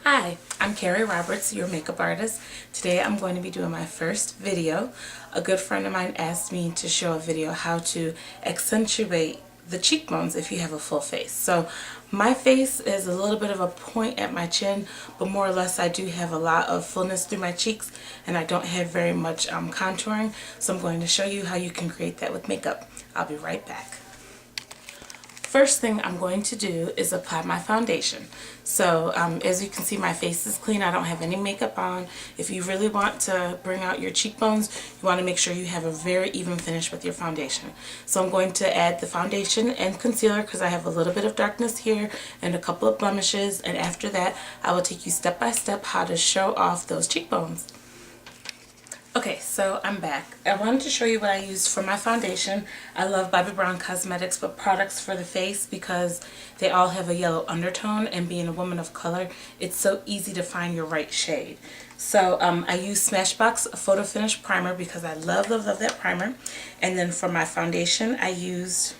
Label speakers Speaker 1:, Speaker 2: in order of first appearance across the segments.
Speaker 1: Hi, I'm Carrie Roberts, your makeup artist. Today I'm going to be doing my first video. A good friend of mine asked me to show a video how to accentuate the cheekbones if you have a full face. So my face is a little bit of a point at my chin, but more or less I do have a lot of fullness through my cheeks and I don't have very much contouring. So I'm going to show you how you can create that with makeup. I'll be right back. First thing I'm going to do is apply my foundation. So as you can see, my face is clean. I don't have any makeup on. If you really want to bring out your cheekbones, you want to make sure you have a very even finish with your foundation. So I'm going to add the foundation and concealer because I have a little bit of darkness here and a couple of blemishes, and after that I will take you step by step how to show off those cheekbones. Okay, so I'm back. I wanted to show you what I used for my foundation. I love Bobbi Brown Cosmetics but products for the face because they all have a yellow undertone, and being a woman of color, it's so easy to find your right shade. So I use Smashbox Photo Finish Primer because I love that primer. And then for my foundation, I used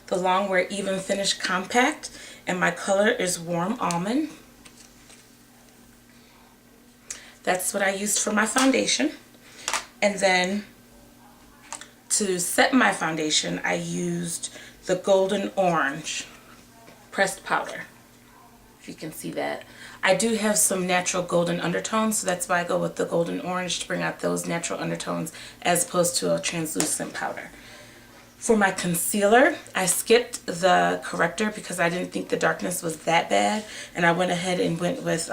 Speaker 1: the Longwear Even Finish Compact, and my color is Warm Almond. That's what I used for my foundation. And then to set my foundation, I used the Golden Orange pressed powder. If you can see that. I do have some natural golden undertones, so that's why I go with the Golden Orange to bring out those natural undertones as opposed to a translucent powder. For my concealer, I skipped the corrector because I didn't think the darkness was that bad, and I went ahead and went with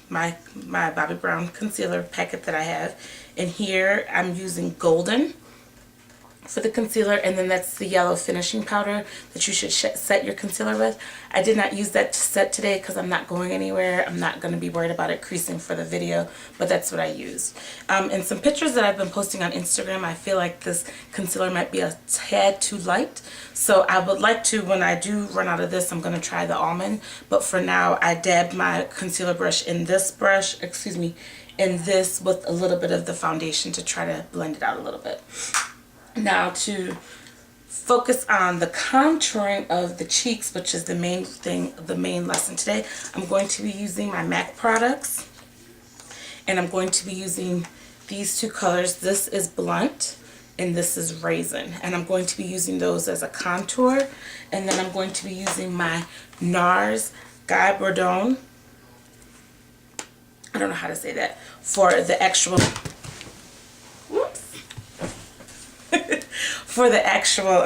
Speaker 1: my Bobbi Brown concealer packet that I have. And here I'm using Golden for the concealer, and then that's the yellow finishing powder that you should set your concealer with. I did not use that set today because I'm not going anywhere. I'm not going to be worried about it creasing for the video, but that's what I used. In some pictures that I've been posting on Instagram, I feel like this concealer might be a tad too light. So I would like to, when I do run out of this, I'm going to try the Almond. But for now, I dabbed my concealer brush in this brush, in this with a little bit of the foundation to try to blend it out a little bit. Now to focus on the contouring of the cheeks, which is the main thing, the main lesson today, I'm going to be using my MAC products, and I'm going to be using these two colors. This is Blunt and this is Raizin, and I'm going to be using those as a contour. And then I'm going to be using my Nars Bourdin, I don't know how to say that, for the actual for the actual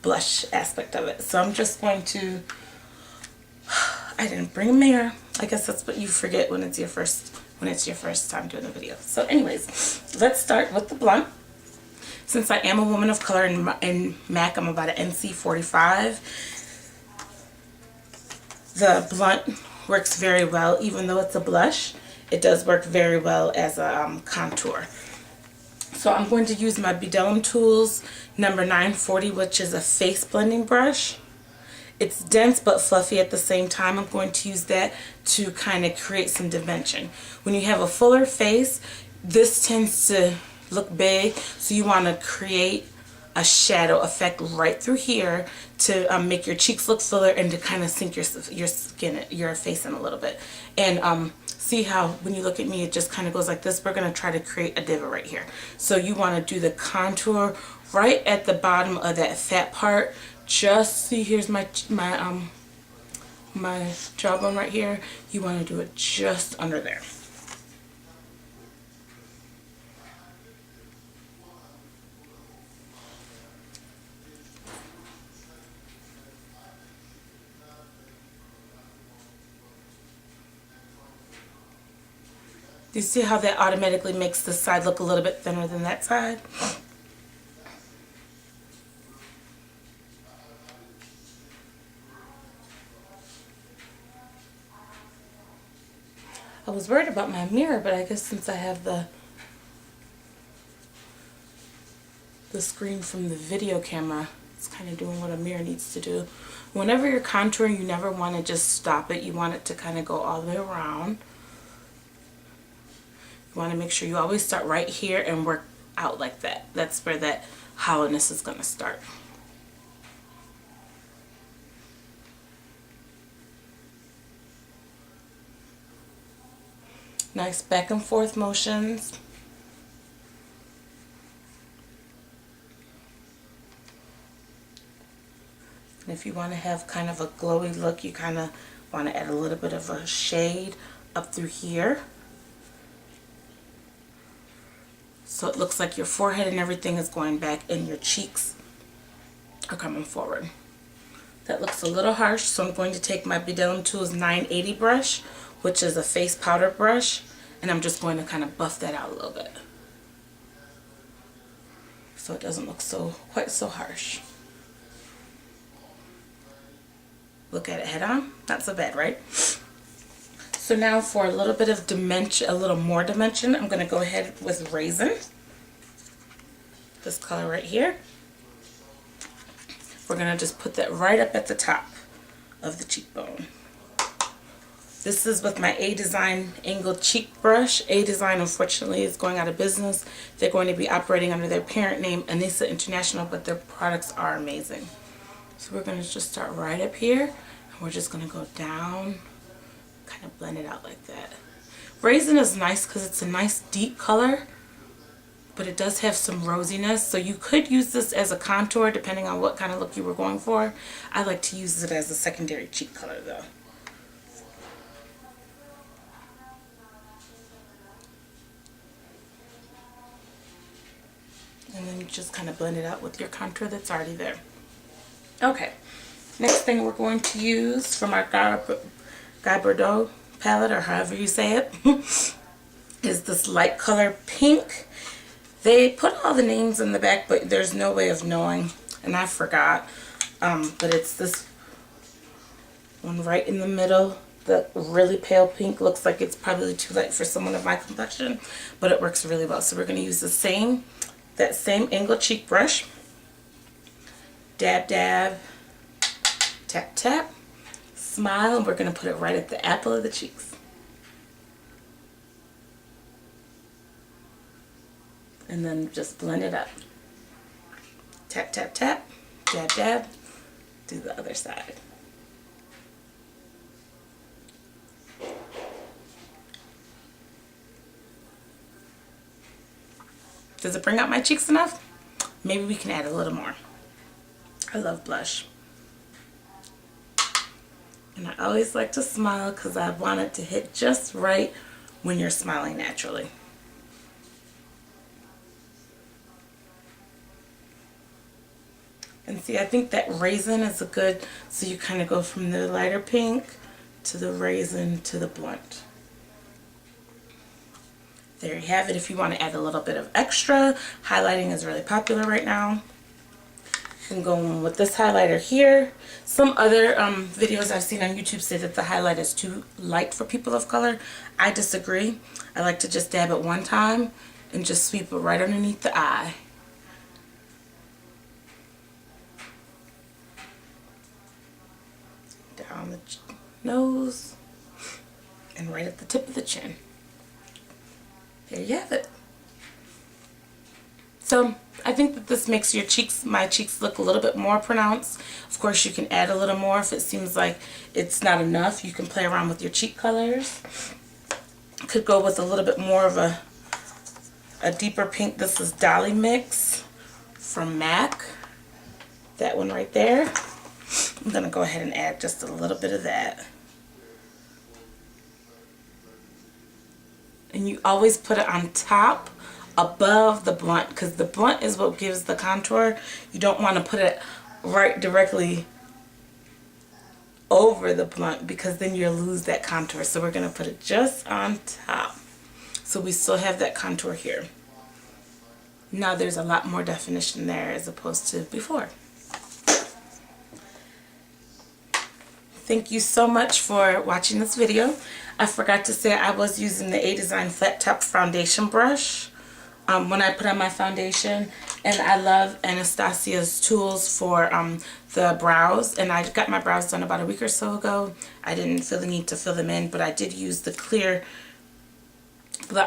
Speaker 1: blush aspect of it. So I'm just going to, I didn't bring a mirror. I guess that's what you forget when it's your first time doing a video. So anyways, let's start with the Blunt. Since I am a woman of color in MAC, I'm about an NC 45. The Blunt works very well. Even though it's a blush, it does work very well as a contour. So I'm going to use my BDellium Tools number 940, which is a face blending brush. It's dense but fluffy at the same time. I'm going to use that to kind of create some dimension. When you have a fuller face, this tends to look big, so you want to create a shadow effect right through here to make your cheeks look fuller and to kind of sink your face in a little bit. And see how when you look at me it just kind of goes like this? We're going to try to create a divot right here. So you want to do the contour right at the bottom of that fat part. Just see, here's my jawbone right here. You want to do it just under there. Do you see how that automatically makes this side look a little bit thinner than that side? I was worried about my mirror, but I guess since I have the screen from the video camera, it's kind of doing what a mirror needs to do. Whenever you're contouring, you never want to just stop it. You want it to kind of go all the way around. You want to make sure you always start right here and work out like that. That's where that hollowness is going to start. Nice back and forth motions. And if you want to have kind of a glowy look, you kind of want to add a little bit of a shade up through here. So it looks like your forehead and everything is going back and your cheeks are coming forward. That looks a little harsh, so I'm going to take my BDellium Tools 980 brush, which is a face powder brush, and I'm just going to kind of buff that out a little bit so it doesn't look quite so harsh. Look at it head on. Not so bad, right? So now for a little bit of dimension, a little more dimension, I'm going to go ahead with Raizin. This color right here. We're going to just put that right up at the top of the cheekbone. This is with my aDesign angled cheek brush. aDesign, unfortunately, is going out of business. They're going to be operating under their parent name, Anastasia International, but their products are amazing. So we're going to just start right up here, and we're just going to go down, kind of blend it out like that. Raizin is nice because it's a nice deep color, but it does have some rosiness, so you could use this as a contour depending on what kind of look you were going for. I like to use it as a secondary cheek color though. And then you just kind of blend it out with your contour that's already there. Okay, next thing we're going to use from our Guy Bourdin palette, or however you say it, is this light color pink. They put all the names in the back, but there's no way of knowing, and I forgot. But it's this one right in the middle. The really pale pink looks like it's probably too light for someone of my complexion, but it works really well. So we're going to use that same angled cheek brush. Dab, dab, tap, tap, smile, and we're going to put it right at the apple of the cheeks. And then just blend it up. Tap, tap, tap, dab, dab, do the other side. Does it bring out my cheeks enough? Maybe we can add a little more. I love blush. And I always like to smile because I want it to hit just right when you're smiling naturally. And see, I think that Raizin is a good, so you kind of go from the lighter pink to the Raizin to the blunt. There you have it. If you want to add a little bit of extra, highlighting is really popular right now. You can go in with this highlighter here. Some other videos I've seen on YouTube say that the highlight is too light for people of color. I disagree. I like to just dab it one time and just sweep it right underneath the eye. Down the nose and right at the tip of the chin. There you have it. So I think that this makes your cheeks, my cheeks, look a little bit more pronounced. Of course, you can add a little more if it seems like it's not enough. You can play around with your cheek colors. Could go with a little bit more of a deeper pink. This is Dolly Mix from MAC. That one right there. I'm going to go ahead and add just a little bit of that. And you always put it on top, above the blunt, because the blunt is what gives the contour. You don't want to put it right directly over the blunt because then you'll lose that contour. So we're going to put it just on top. So we still have that contour here. Now there's a lot more definition there as opposed to before. Thank you so much for watching this video. I forgot to say I was using the aDesign Flat Top Foundation brush when I put on my foundation, and I love Anastasia's tools for the brows, and I got my brows done about a week or so ago. I didn't feel the need to fill them in, but I did use the clear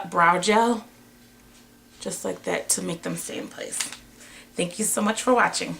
Speaker 1: brow gel just like that to make them stay in place. Thank you so much for watching.